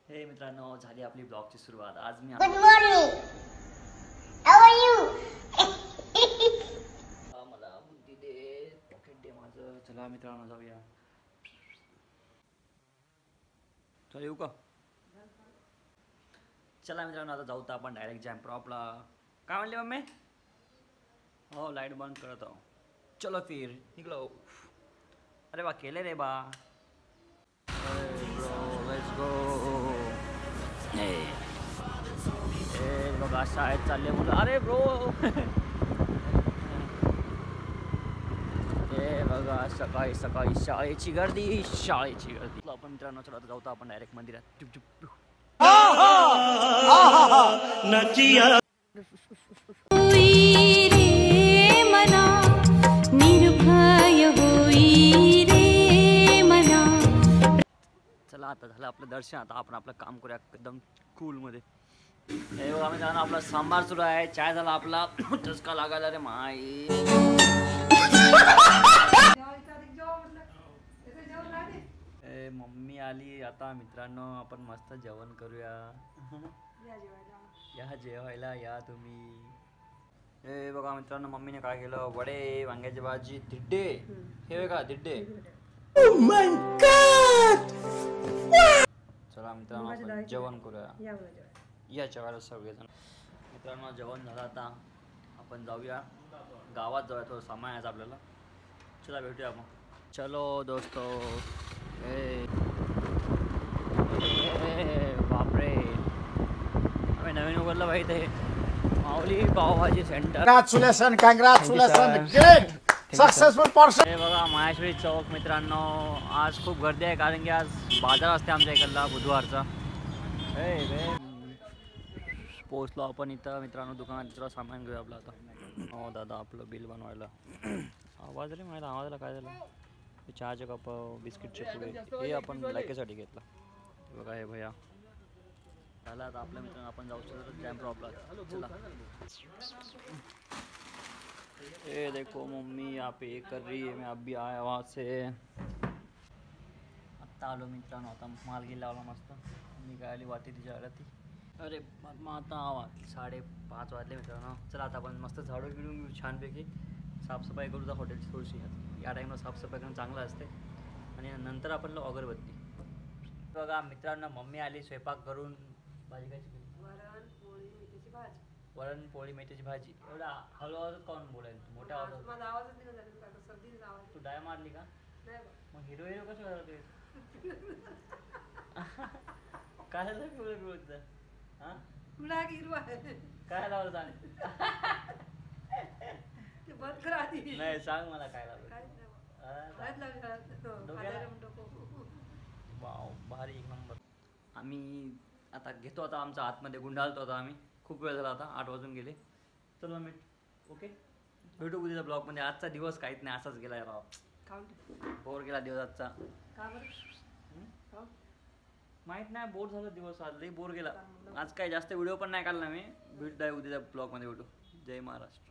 हे मित्रांनो, झाली आपली ब्लॉगची सुरुवात. आज मी good morning, how are you? मला बुद्धी दे, पॉकेट दे माझं. चला मित्रांनो जाऊया. चल येऊ का? चला मित्रांनो, आता जाऊ तर आपण डायरेक्ट जॅम प्रॉपला. काय म्हणले मम्मी? हो, लाईट बंद करत आहो. चलो फिर निघलो. अरे बा केले रे बा. Let's go. बघा शाळेत चालले मुलं. अरे ब्रो हे बघा सकाळी सकाळी शाळेची गर्दी. आपण मित्रांनो चला जाऊ तर आपण डायरेक्ट मंदिरात. चला आता झालं आपलं दर्शन. आता आपण आपलं काम करूया एकदम कूलमध्ये. हे बघा आम्ही जाणं आपला सांबार सुरू आहे. चाय झाला आपला. चस्का लागायला रे माई. मम्मी आली आता. मित्रांनो आपण मस्त जेवण करूया. या जेवायला या तुम्ही. हे बघा मित्रांनो मम्मीने काय केलं. वडे, वांग्याची भाजी, दिड्डे. हे बघा दिड्डे. चला मित्रांनो आपण जेवण करूया. या जेवायला सगळेजण. मित्रांनो जेवण झालं. आता आपण जाऊया गावात. जाऊया, थोडं सामान यायचं आपल्याला. चला भेटूया मग. चलो दोस्तो. बापरे, आम्ही नवीन उघडलं भाई ते Mauli pav bhaji centre. Congratulations, great, successful person. हे बघा माहेश्वरी चौक. मित्रांनो आज खूप गर्दी आहे कारण की आज बाजार असते आमच्या इकडला बुधवारचा. पोचलो आपण इथं मित्रांनो दुकानात. जरा सामान घेऊया आपलं आता. हो दादा आपलं बिल बनवायला. आवाज रे माहिती आवाजाला काय झालं. चहाचे कप, बिस्किटचे पुडे हे आपण लायकेसाठी घेतलं. बघा हे भैया झालं. आता आपल्या मित्रांनो आपण जाऊ शकतो जॅम प्रॉपला. चला. ये देखो मम्मी यहाँ पे कर रही है. मैं अभी आया वहाँ से. आत्ता आलो मित्रांनो. आता माल गिल लावला मस्त. निघाली वाटी तिच्या ती. अरे मग आता 5:30 वाजले मित्रांनो. चला आता आपण मस्त झाडू गिडून घेऊ छानपैकी. साफसफाई करू तर हॉटेलची थोडीशी. या टाईमला साफसफाई करणं चांगलं असते. आणि नंतर आपण अगरबत्ती. बघा मित्रांनो मम्मी आली स्वयंपाक करून. भाजी कशी केली? वरण पोळी मेथीची भाजी. एवढा हळूहळू कोण बोलेल? मोठ्या आवाजात. तू डाय मारली का? मग हिरो कसं करते? काय झालं पिवळं? हा काय लावलं सांग. नाही सांग मला काय लावलं. वाव भारी एक नंबर. आम्ही आता घेतो. आता आमचा आतमध्ये गुंडाळतो. आता आम्ही खूप वेळ झाला. आता 8 वाजून गेले. चलो मी ओके भेटू उद्याच्या ब्लॉगमध्ये. आजचा दिवस काहीच नाही असाच गेला राव. बोर गेला दिवस आजचा. माहीत नाही बोर झालं दिवस. आज लई बोर गेला. आज काही जास्त व्हिडिओ पण नाही काढला मी. भेटूया उद्याच्या ब्लॉगमध्ये. भेटू. जय महाराष्ट्र.